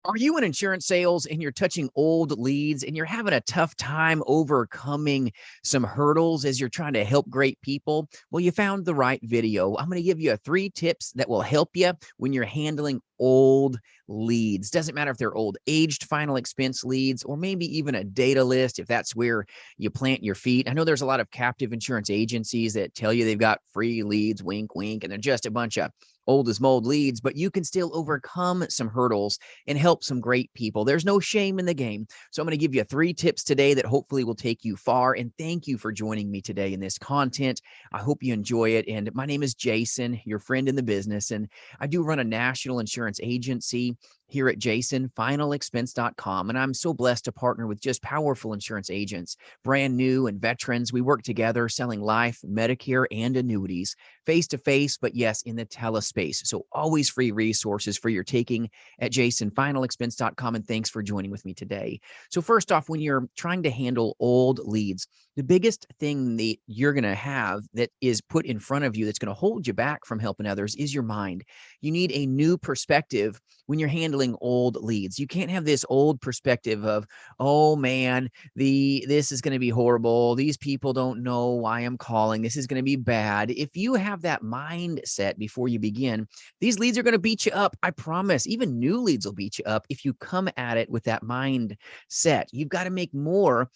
Are you in insurance sales and you're touching old leads and you're having a tough time overcoming some hurdles as you're trying to help great people? Well, you found the right video. I'm going to give you 3 tips that will help you when you're handling old leads. Doesn't matter if they're old aged final expense leads or maybe even a data list if that's where you plant your feet. I know there's a lot of captive insurance agencies that tell you they've got free leads, wink, wink, and they're just a bunch of old as mold leads, but you can still overcome some hurdles and help some great people. There's no shame in the game. So I'm going to give you 3 tips today that hopefully will take you far. And thank you for joining me today in this content. I hope you enjoy it. And my name is Jason, your friend in the business. And I do run a national insurance agency here at jasonfinalexpense.com. And I'm so blessed to partner with just powerful insurance agents, brand new and veterans. We work together selling life, Medicare, and annuities face to face, but yes, in the telespace. So always free resources for your taking at jasonfinalexpense.com. And thanks for joining with me today. So first off, when you're trying to handle old leads, the biggest thing that you're going to have that is put in front of you that's going to hold you back from helping others is your mind. You need a new perspective when you're handling old leads. You can't have this old perspective of, oh man, this is going to be horrible. These people don't know why I'm calling. This is going to be bad. If you have that mindset before you begin, these leads are going to beat you up. I promise. Even new leads will beat you up if you come at it with that mindset. You've got to make more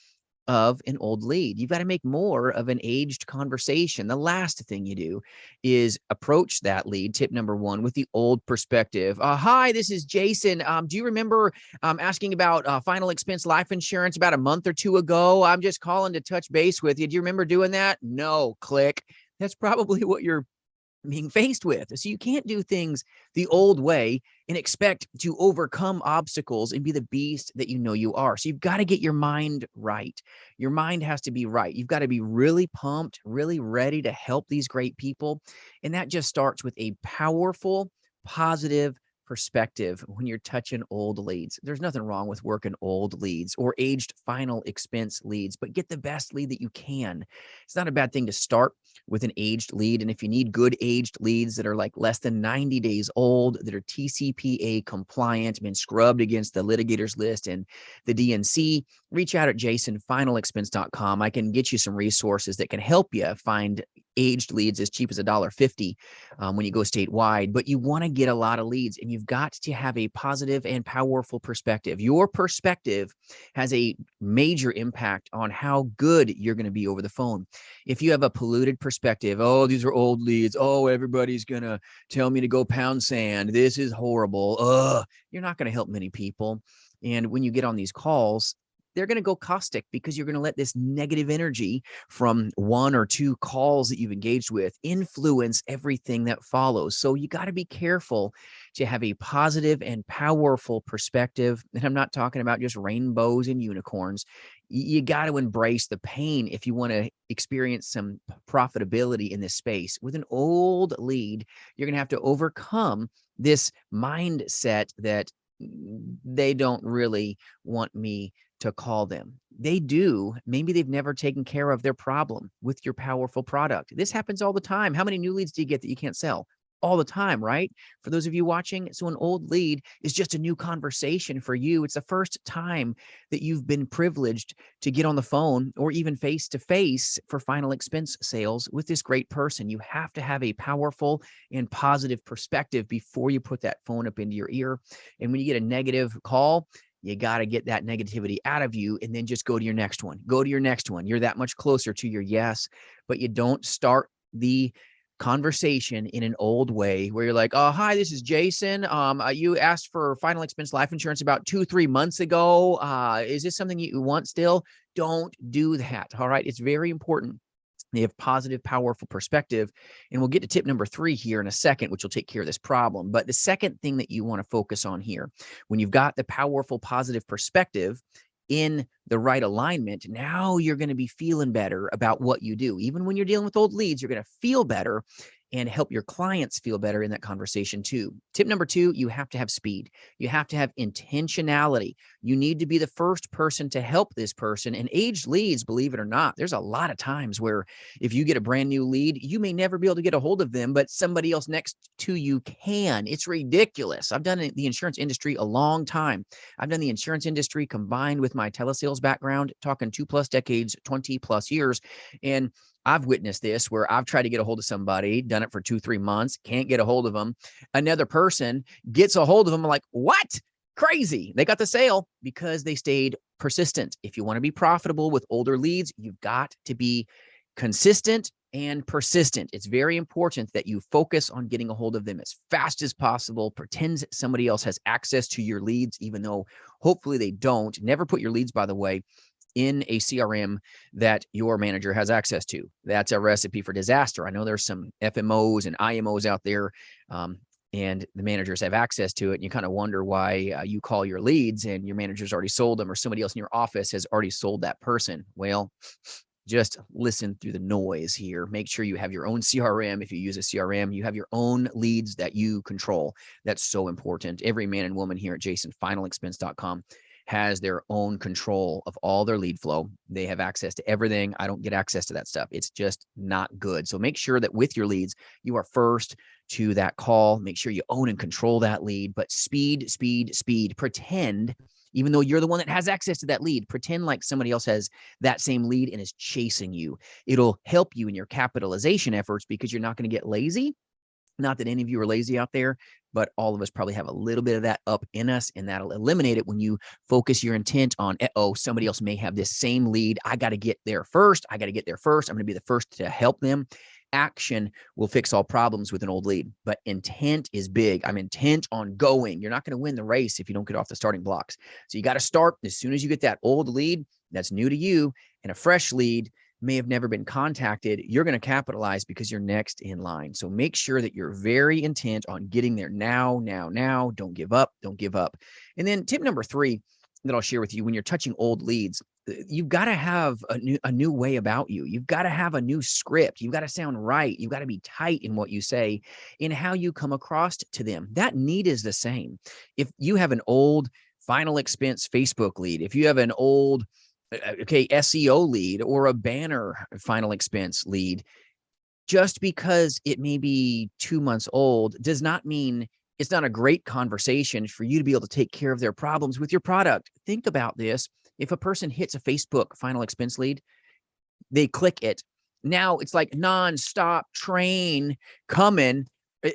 of an old lead. You've got to make more of an aged conversation. The last thing you do is approach that lead, tip number 1, with the old perspective. Hi, this is Jason. Do you remember asking about final expense life insurance about a month or 2 ago? I'm just calling to touch base with you. Do you remember doing that? No, click. That's probably what you're being faced with. So you can't do things the old way and expect to overcome obstacles and be the beast that you know you are. So you've got to get your mind right. Your mind has to be right. You've got to be really pumped, really ready to help these great people. And that just starts with a powerful, positive perspective when you're touching old leads. There's nothing wrong with working old leads or aged final expense leads, but get the best lead that you can. It's not a bad thing to start with an aged lead. And if you need good aged leads that are like less than 90 days old, that are TCPA compliant, been scrubbed against the litigators list and the DNC, reach out at jasonfinalexpense.com. I can get you some resources that can help you find aged leads as cheap as $1.50 when you go statewide. But you want to get a lot of leads, and you've got to have a positive and powerful perspective. Your perspective has a major impact on how good you're going to be over the phone. If you have a polluted perspective, oh, these are old leads. Oh, everybody's going to tell me to go pound sand. This is horrible. You're not going to help many people. And when you get on these calls, they're going to go caustic because you're going to let this negative energy from 1 or 2 calls that you've engaged with influence everything that follows. So you got to be careful to have a positive and powerful perspective. And I'm not talking about just rainbows and unicorns. You got to embrace the pain if you want to experience some profitability in this space. With an old lead, you're going to have to overcome this mindset that they don't really want me to call them. They do. Maybe they've never taken care of their problem with your powerful product. This happens all the time. How many new leads do you get that you can't sell? All the time, right? For those of you watching, so an old lead is just a new conversation for you. It's the first time that you've been privileged to get on the phone or even face to face for final expense sales with this great person. You have to have a powerful and positive perspective before you put that phone up into your ear. And when you get a negative call, you got to get that negativity out of you and then just go to your next one. Go to your next one. You're that much closer to your yes, but you don't start the conversation in an old way where you're like, oh, hi, this is Jason. You asked for final expense life insurance about 2-3 months ago. Is this something you want still? Don't do that. All right. It's very important. They have positive, powerful perspective. And we'll get to tip number 3 here in a second, which will take care of this problem. But the second thing that you want to focus on here, when you've got the powerful, positive perspective in the right alignment, now you're going to be feeling better about what you do. Even when you're dealing with old leads, you're going to feel better and help your clients feel better in that conversation too. Tip number 2, you have to have speed. You have to have intentionality. You need to be the first person to help this person. And aged leads, believe it or not, there's a lot of times where if you get a brand new lead, you may never be able to get a hold of them, but somebody else next to you can. It's ridiculous. I've done the insurance industry a long time. I've done the insurance industry combined with my telesales background, talking 2+ decades, 20+ years. And I've witnessed this where I've tried to get a hold of somebody, done it for 2-3 months, can't get a hold of them. Another person gets a hold of them. I'm like, what? Crazy. They got the sale because they stayed persistent. If you want to be profitable with older leads, you've got to be consistent and persistent. It's very important that you focus on getting a hold of them as fast as possible. Pretend somebody else has access to your leads, even though hopefully they don't. Never put your leads, by the way, in a CRM that your manager has access to. That's a recipe for disaster. I know there's some FMOs and IMOs out there, and the managers have access to it. And you kind of wonder why you call your leads and your manager's already sold them, or somebody else in your office has already sold that person. Well, just listen through the noise here. Make sure you have your own CRM. If you use a CRM, you have your own leads that you control. That's so important. Every man and woman here at jasonfinalexpense.com has their own control of all their lead flow. They have access to everything. I don't get access to that stuff. It's just not good. So make sure that with your leads, you are first to that call. Make sure you own and control that lead, but speed, speed, speed. Pretend, even though you're the one that has access to that lead, pretend like somebody else has that same lead and is chasing you. It'll help you in your capitalization efforts because you're not going to get lazy. Not that any of you are lazy out there, but all of us probably have a little bit of that up in us, and that'll eliminate it when you focus your intent on, somebody else may have this same lead. I got to get there first. I got to get there first. I'm going to be the first to help them. Action will fix all problems with an old lead, but intent is big. I'm intent on going. You're not going to win the race if you don't get off the starting blocks. So you got to start as soon as you get that old lead that's new to you, and a fresh lead may have never been contacted. You're going to capitalize because you're next in line. So make sure that you're very intent on getting there now. Don't give up. Don't give up. And then tip number 3 that I'll share with you, when you're touching old leads, you've got to have a new way about you. You've got to have a new script. You've got to sound right. You've got to be tight in what you say, in how you come across to them. That need is the same. If you have an old final expense Facebook lead, if you have an old SEO lead or a banner final expense lead, just because it may be 2 months old does not mean it's not a great conversation for you to be able to take care of their problems with your product. Think about this. If a person hits a Facebook final expense lead, they click it. Now it's like nonstop train coming.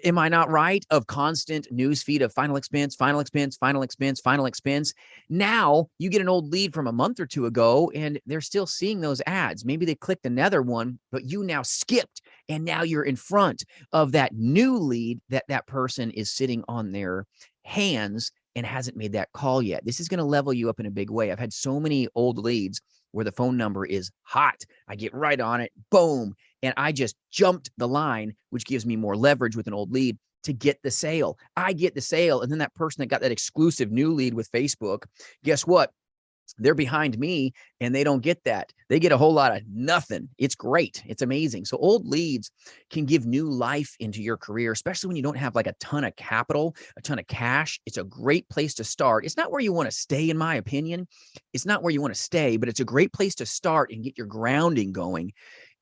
Am I not right? Of constant news feed of final expense, final expense, final expense, final expense. Now you get an old lead from a month or 2 ago and they're still seeing those ads. Maybe they clicked another one, but you now skipped and now you're in front of that new lead that person is sitting on their hands and hasn't made that call yet. This is going to level you up in a big way. I've had so many old leads where the phone number is hot. I get right on it, boom, and I just jumped the line, which gives me more leverage with an old lead to get the sale. I get the sale, and then that person that got that exclusive new lead with Facebook, guess what? They're behind me and they don't get that. They get a whole lot of nothing. It's great. It's amazing. So old leads can give new life into your career, especially when you don't have like a ton of capital, a ton of cash. It's a great place to start. It's not where you want to stay, in my opinion. It's not where you want to stay, but it's a great place to start and get your grounding going.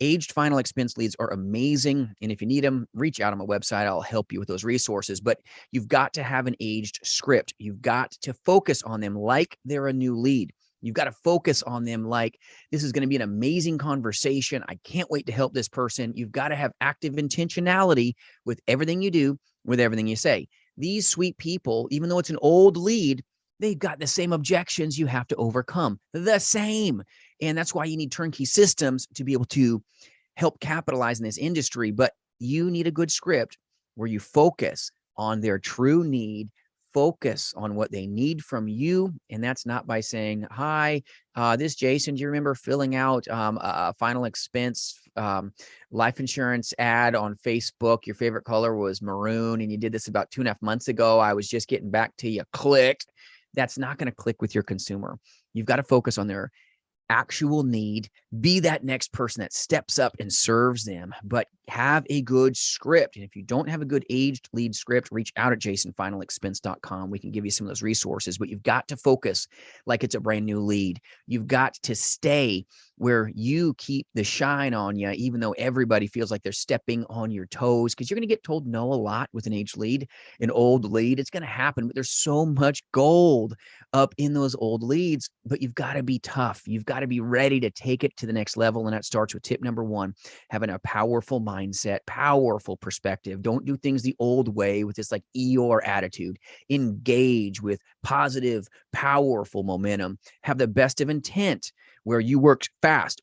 Aged final expense leads are amazing. And if you need them, reach out on my website. I'll help you with those resources. But you've got to have an aged script. You've got to focus on them like they're a new lead. You've got to focus on them like this is going to be an amazing conversation. I can't wait to help this person. You've got to have active intentionality with everything you do, with everything you say. These sweet people, even though it's an old lead, they've got the same objections you have to overcome. The same. And that's why you need turnkey systems to be able to help capitalize in this industry. But you need a good script where you focus on their true need, focus on what they need from you. And that's not by saying, hi, this Jason, do you remember filling out a final expense life insurance ad on Facebook? Your favorite color was maroon, and you did this about 2.5 months ago. I was just getting back to you. Click. That's not going to click with your consumer. You've got to focus on their actual need, be that next person that steps up and serves them, but have a good script. And if you don't have a good aged lead script, reach out at jasonfinalexpense.com. We can give you some of those resources, but you've got to focus like it's a brand new lead. You've got to stay where you keep the shine on you, even though everybody feels like they're stepping on your toes, because you're going to get told no a lot with an aged lead, an old lead. It's going to happen, but there's so much gold up in those old leads, but you've got to be tough. You've got to be ready to take it to the next level. And that starts with tip number one, having a powerful mindset, powerful perspective. Don't do things the old way with this like Eeyore attitude. Engage with positive, powerful momentum. Have the best of intent where you work fast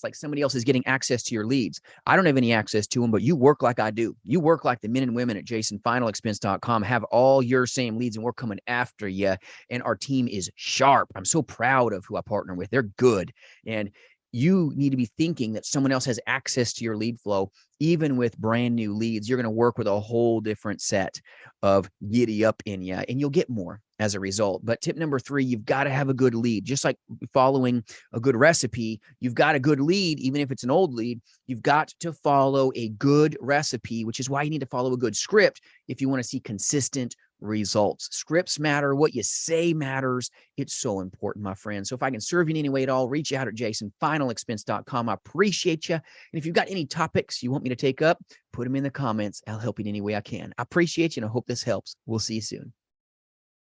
like somebody else is getting access to your leads. I don't have any access to them, but you work like I do. You work like the men and women at jasonfinalexpense.com have all your same leads, and we're coming after you. And our team is sharp. I'm so proud of who I partner with. They're good. And you need to be thinking that someone else has access to your lead flow. Even with brand new leads, you're going to work with a whole different set of giddy up in you, and you'll get more as a result. But tip number three, you've got to have a good lead. Just like following a good recipe, you've got a good lead. Even if it's an old lead, you've got to follow a good recipe, which is why you need to follow a good script if you want to see consistent results. Scripts matter. What you say matters. It's so important, my friend. So if I can serve you in any way at all, reach out at jasonfinalexpense.com. I appreciate you. And if you've got any topics you want me to take up, put them in the comments. I'll help you in any way I can. I appreciate you, and I hope this helps. We'll see you soon.